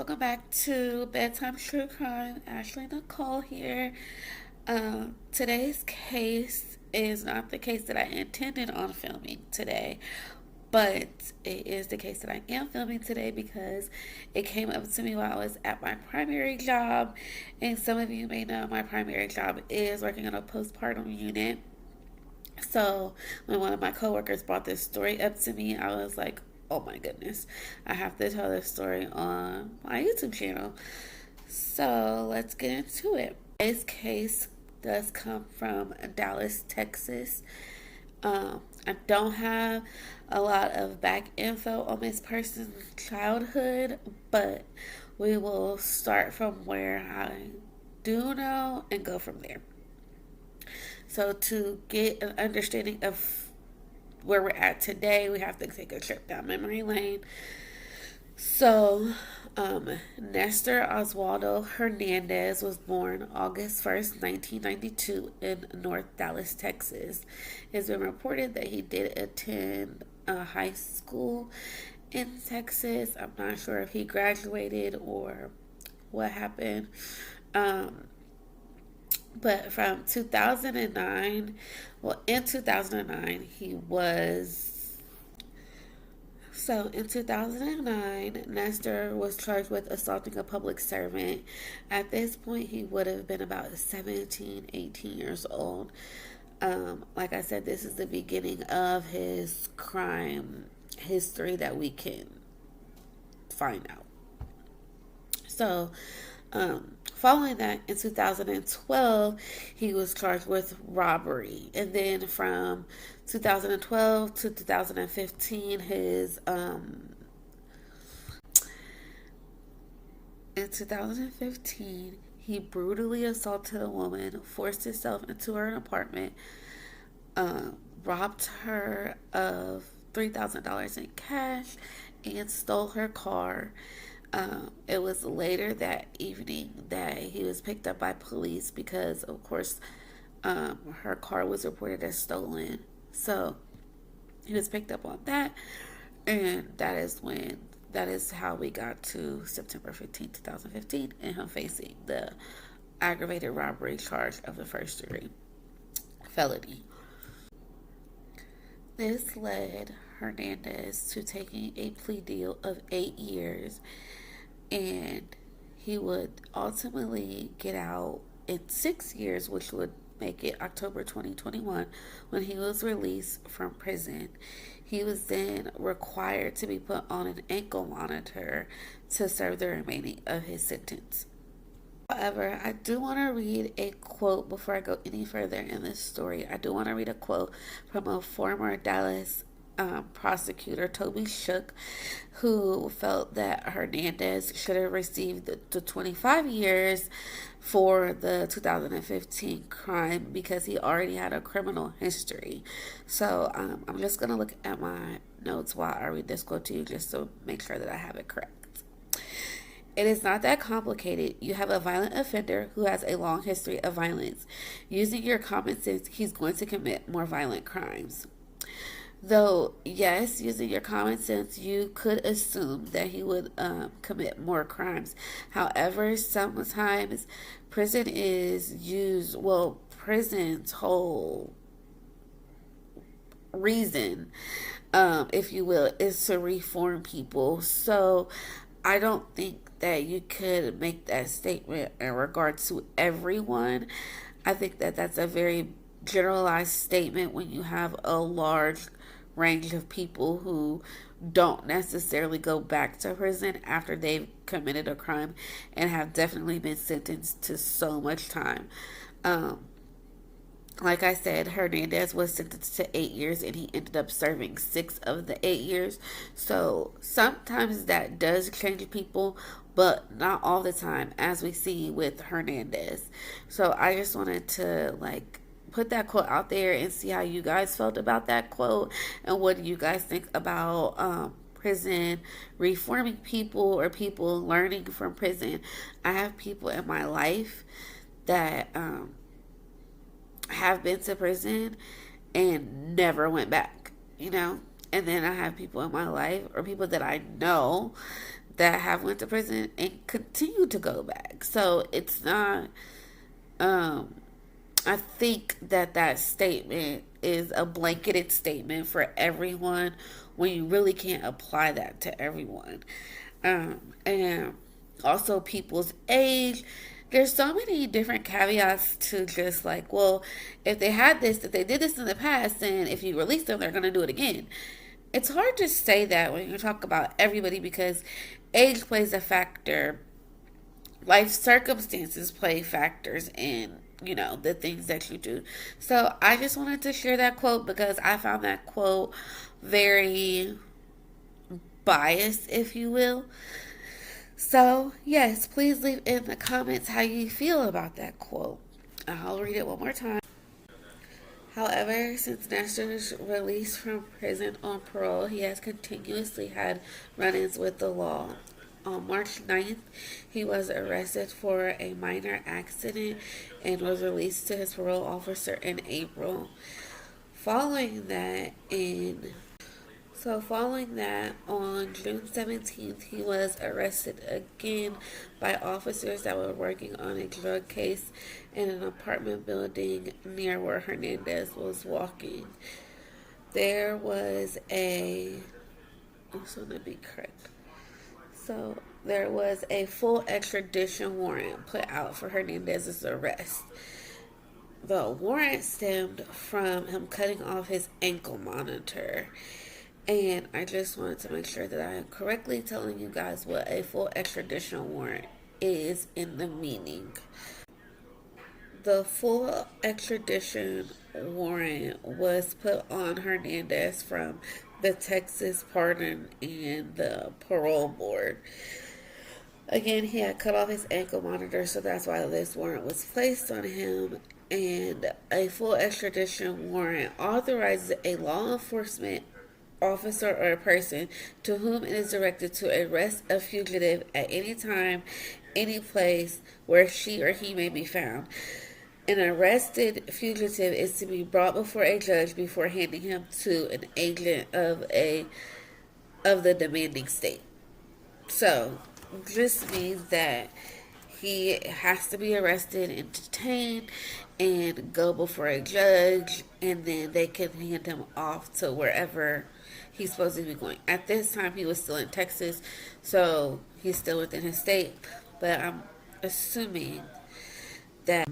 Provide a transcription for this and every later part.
welcome back to Bedtime True Crime. Ashley Nicole here. Today's case is not the case that I intended on filming today, but it is the case that I am filming today because it came up to me while I was at my primary job. And some of you may know my primary job is working on a postpartum unit. So when one of my coworkers brought this story up to me, I was like, oh my goodness, I have to tell this story on my YouTube channel. So let's get into it. This case does come from Dallas, Texas. I don't have a lot of back info on this person's childhood, but we will start from where I do know and go from there. So to get an understanding of where we're at today, we have to take a trip down memory lane. So, Nestor Oswaldo Hernandez was born August 1st, 1992 in North Dallas, Texas. It's been reported that he did attend a high school in Texas. I'm not sure if he graduated or what happened. But from 2009, in 2009, in 2009, Nestor was charged with assaulting a public servant. At this point, he would have been about 17, 18 years old. Like I said, this is the beginning of his crime history that we can find out. So, following that, in 2012, he was charged with robbery. And then from 2012 to 2015, in 2015, he brutally assaulted a woman, forced himself into her apartment, robbed her of $3,000 in cash, and stole her car. It was later that evening that he was picked up by police because, of course, her car was reported as stolen. So he was picked up on that, and that is how we got to September 15, 2015, and him facing the aggravated robbery charge of the first degree felony. This led Hernandez to taking a plea deal of 8 years, and he would ultimately get out in 6 years, which would make it October 2021 when he was released from prison. He was then required to be put on an ankle monitor to serve the remaining of his sentence. However, I do want to read a quote before I go any further in this story. I do want to read a quote from a former Dallas prosecutor, Toby Shook, who felt that Hernandez should have received the 25 years for the 2015 crime because he already had a criminal history. So I'm just going to look at my notes while I read this quote to you just to make sure that I have it correct. It is not that complicated. You have a violent offender who has a long history of violence. Using your common sense, he's going to commit more violent crimes. Though, yes, using your common sense, you could assume that he would commit more crimes. However, sometimes prison's whole reason, if you will, is to reform people. So I don't think that you could make that statement in regards to everyone. I think that that's a very generalized statement when you have a large range of people who don't necessarily go back to prison after they've committed a crime and have definitely been sentenced to so much time. Like I said, Hernandez was sentenced to 8 years and he ended up serving 6 of the 8 years. So sometimes that does change people, but not all the time, as we see with Hernandez. So I just wanted to put that quote out there and see how you guys felt about that quote and what do you guys think about prison reforming people or people learning from prison. I have people in my life that have been to prison and never went back, and then I have people in my life or people that I know that have went to prison and continue to go back. So it's not, I think that statement is a blanketed statement for everyone when you really can't apply that to everyone. And also people's age. There's so many different caveats to just like, well, if they had this, if they did this in the past, then if you release them, they're going to do it again. It's hard to say that when you talk about everybody because age plays a factor. Life circumstances play factors in, the things that you do. So I just wanted to share that quote because I found that quote very biased, if you will. So, yes, please leave in the comments how you feel about that quote. I'll read it one more time. However, since Nestor's release from prison on parole, he has continuously had run-ins with the law. On March 9th, he was arrested for a minor accident and was released to his parole officer in April. Following that, on June 17th, he was arrested again by officers that were working on a drug case in an apartment building near where Hernandez was walking. There was a full extradition warrant put out for Hernandez's arrest. The warrant stemmed from him cutting off his ankle monitor. And I just wanted to make sure that I am correctly telling you guys what a full extradition warrant is in the meaning. The full extradition warrant was put on Hernandez from the Texas Pardon and the Parole Board. Again, he had cut off his ankle monitor, so that's why this warrant was placed on him. And a full extradition warrant authorizes a law enforcement officer or a person to whom it is directed to arrest a fugitive at any time, any place where she or he may be found. An arrested fugitive is to be brought before a judge before handing him to an agent of the demanding state. So this means that he has to be arrested and detained and go before a judge, and then they can hand him off to wherever he's supposed to be going. At this time, he was still in Texas, so he's still within his state. But I'm assuming that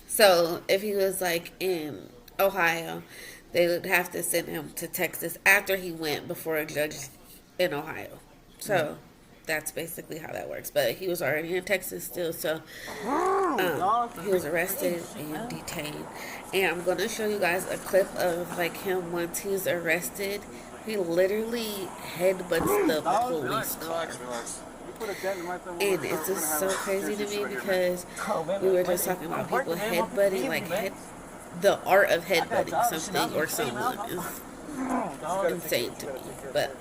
so if he was like in Ohio, they would have to send him to Texas after he went before a judge in Ohio. So that's basically how that works. But he was already in Texas still, so he was arrested and detained. And I'm going to show you guys a clip of like him once he was arrested. He literally headbutts the police car. And it's just so crazy to me because we were just talking about people headbutting, like the art of headbutting something or someone is insane to me. But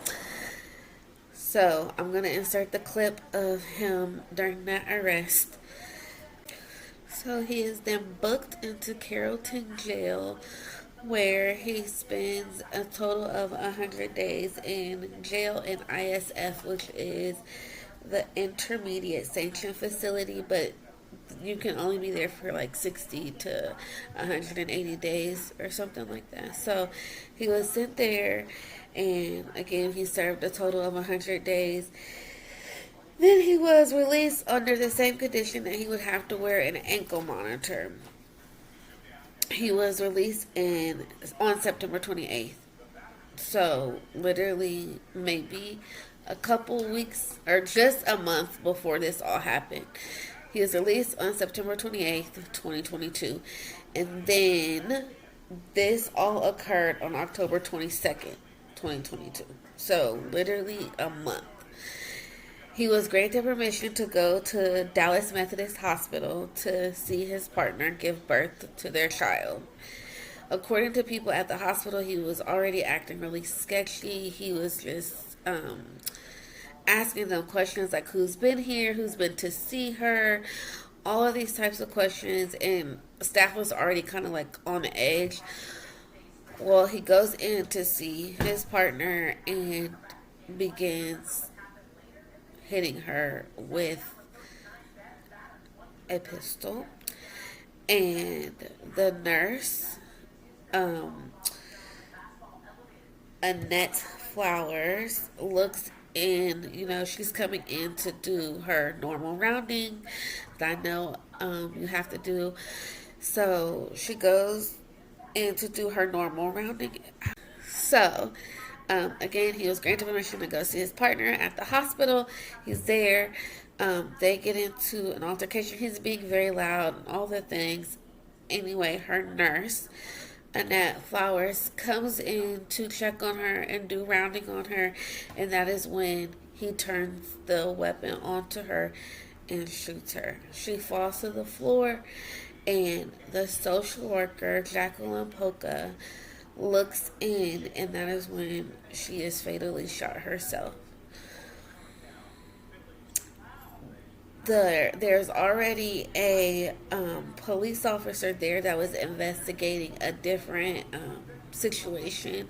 so I'm going to insert the clip of him during that arrest. So he is then booked into Carrollton Jail, where he spends a total of 100 days in jail in ISF, which is the intermediate sanction facility, but you can only be there for like 60 to 180 days or something like that. So he was sent there, and again, he served a total of 100 days. Then he was released under the same condition that he would have to wear an ankle monitor. He was released on September 28th. So literally maybe a couple weeks or just a month before this all happened. He was released on September 28th, 2022. And then this all occurred on October 22nd, 2022. So literally a month. He was granted permission to go to Dallas Methodist Hospital to see his partner give birth to their child. According to people at the hospital, he was already acting really sketchy. He was just asking them questions like who's been here, who's been to see her, all of these types of questions, and staff was already kind of like on the edge. Well, he goes in to see his partner and begins hitting her with a pistol. And the nurse, um, Annette Flowers, looks in, she's coming in to do her normal rounding that I know you have to do. So she goes in to do her normal rounding. So, again, he was granted permission to go see his partner at the hospital. He's there. They get into an altercation. He's being very loud and all the things. Anyway, her nurse, Annette Flowers, comes in to check on her and do rounding on her, and that is when he turns the weapon onto her and shoots her. She falls to the floor, and the social worker, Jacqueline Pokuaa, looks in, and that is when she is fatally shot herself. There's already a police officer there that was investigating a different situation,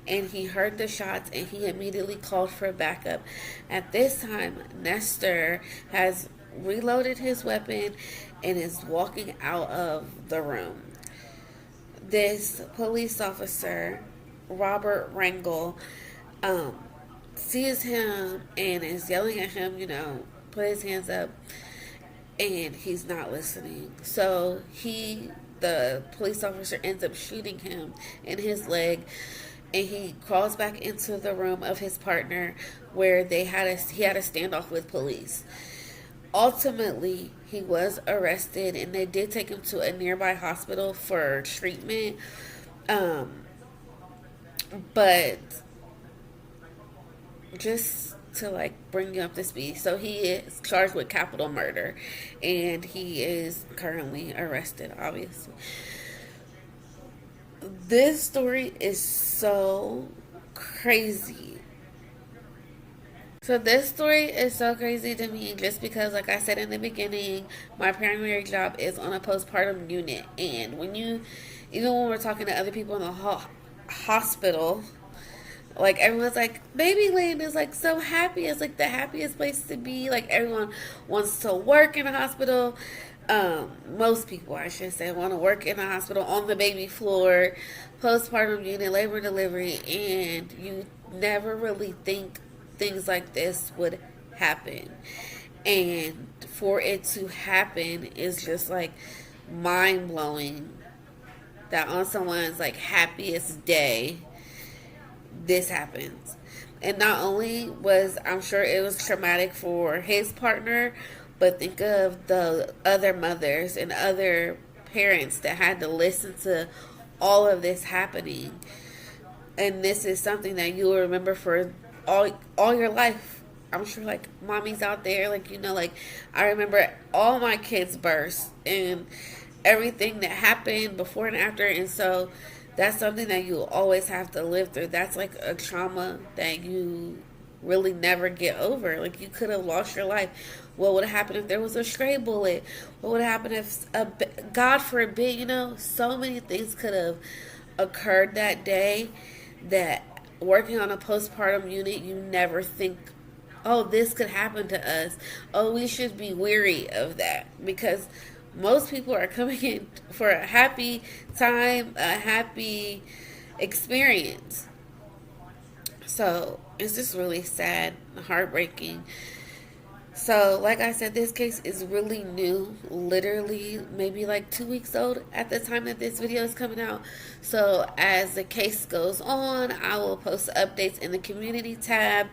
and he heard the shots and he immediately called for backup. At this time, Nestor has reloaded his weapon and is walking out of the room. This police officer, Robert Rangel, sees him and is yelling at him, put his hands up, and he's not listening. So the police officer, ends up shooting him in his leg, and he crawls back into the room of his partner where he had a standoff with police. Ultimately, he was arrested, and they did take him to a nearby hospital for treatment. But just to bring you up to speed, so he is charged with capital murder, and he is currently arrested, obviously. This story is so crazy. So this story is so crazy to me just because, like I said in the beginning, my primary job is on a postpartum unit. And even when we're talking to other people in the hospital, everyone's like, Babyland is so happy. It's the happiest place to be. Everyone wants to work in a hospital. Most people, I should say, want to work in a hospital on the baby floor, postpartum unit, labor delivery, and you never really think things like this would happen. And for it to happen is just mind blowing that on someone's happiest day this happens. And not only was, I'm sure it was traumatic for his partner, but think of the other mothers and other parents that had to listen to all of this happening. And this is something that you will remember for all your life. I'm sure mommies out there, I remember all my kids' births and everything that happened before and after, and so that's something that you always have to live through. That's a trauma that you really never get over. You could have lost your life. What would happen if there was a stray bullet? What would happen if, God forbid, so many things could have occurred that day that working on a postpartum unit, you never think, oh, this could happen to us. Oh, we should be wary of that, because most people are coming in for a happy time, a happy experience. So it's just really sad, heartbreaking. So, like I said, this case is really new, literally maybe 2 weeks old at the time that this video is coming out. So, as the case goes on, I will post updates in the community tab.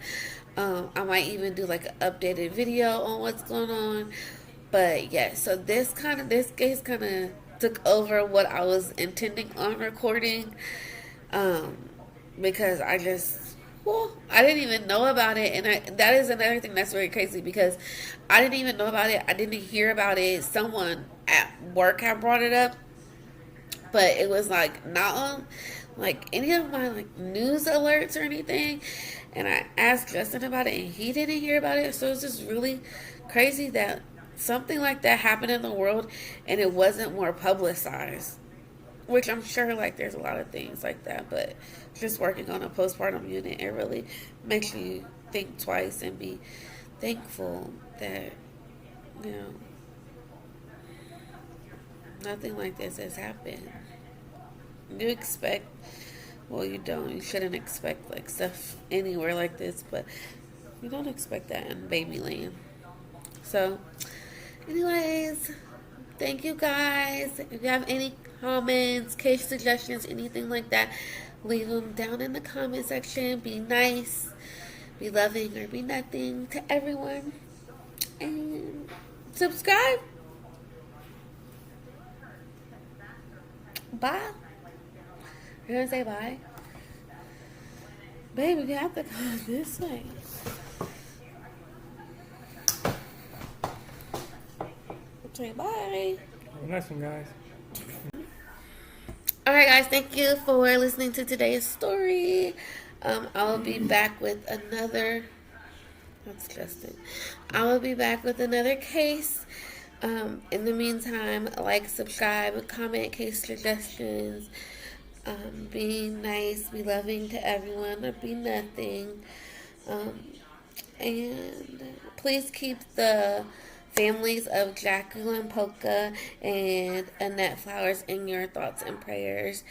I might even do an updated video on what's going on. But yeah, so this case kind of took over what I was intending on recording, because I didn't even know about it, and that is another thing that's very crazy, because I didn't even know about it. I didn't hear about it. Someone at work had brought it up, but it was not on any of my news alerts or anything. And I asked Justin about it, and he didn't hear about it. So it's just really crazy that something like that happened in the world and it wasn't more publicized. Which I'm sure there's a lot of things like that, but just working on a postpartum unit, it really makes you think twice and be thankful that, you know, nothing like this has happened. You expect, well, you don't. You shouldn't expect like stuff anywhere like this, but you don't expect that in Babyland. So, anyways, thank you guys. If you have any comments, case suggestions, anything like that, leave them down in the comment section. Be nice, be loving, or be nothing to everyone. And subscribe. Bye. You're gonna say bye? Baby, we have to go this way. Say bye. Have a nice one, guys. Alright, guys, thank you for listening to today's story. I will be back with another. That's Justin. I will be back with another case. In the meantime, like, subscribe, comment, case suggestions. Be nice, be loving to everyone, or be nothing. And please keep the families of Jacquline, Pokuaa, and Annette Flowers in your thoughts and prayers.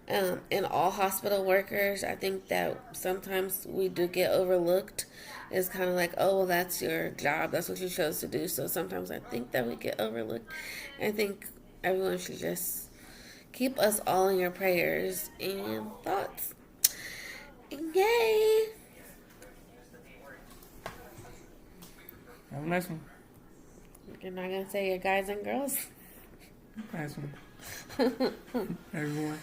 And all hospital workers, I think that sometimes we do get overlooked. It's kind of like, oh, well, that's your job. That's what you chose to do. So sometimes I think that we get overlooked. I think everyone should just keep us all in your prayers and thoughts. Yay! Have a nice one. You're not going to say your guys and girls? Nice one. Everyone.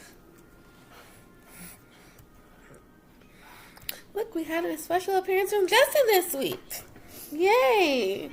Look, we had a special appearance from Justin this week. Yay!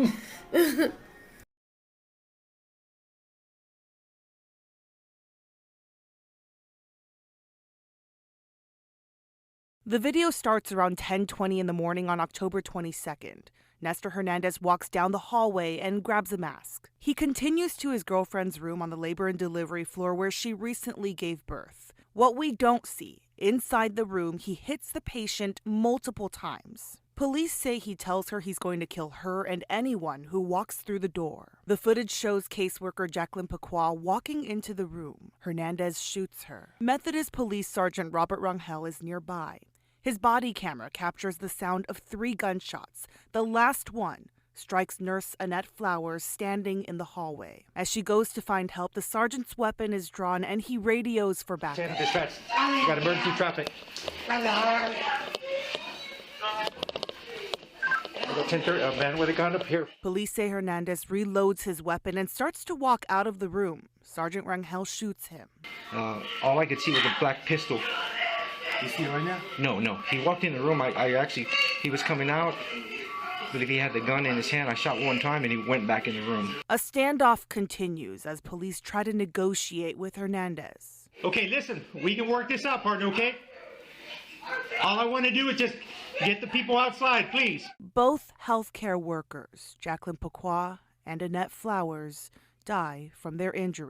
The video starts around 10:20 in the morning on October 22nd. Nestor Hernandez walks down the hallway and grabs a mask. He continues to his girlfriend's room on the labor and delivery floor where she recently gave birth. What we don't see, inside the room, he hits the patient multiple times. Police say he tells her he's going to kill her and anyone who walks through the door. The footage shows caseworker Jacqueline Pokuaa walking into the room. Hernandez shoots her. Methodist Police Sergeant Robert Rangel is nearby. His body camera captures the sound of 3 gunshots. The last one strikes nurse Annette Flowers standing in the hallway. As she goes to find help, the sergeant's weapon is drawn and he radios for backup. Dispatch. Got emergency traffic. I got 10:30. A man with a gun up here. Police say Hernandez reloads his weapon and starts to walk out of the room. Sergeant Rangel shoots him. All I could see was a black pistol. You see it right now? No. He walked in the room. He was coming out. I believe he had the gun in his hand. I shot one time and he went back in the room. A standoff continues as police try to negotiate with Hernandez. Okay, listen, we can work this out, partner, okay? All I want to do is just get the people outside, please. Both healthcare workers, Jacqueline Pokuaa and Annette Flowers, die from their injuries.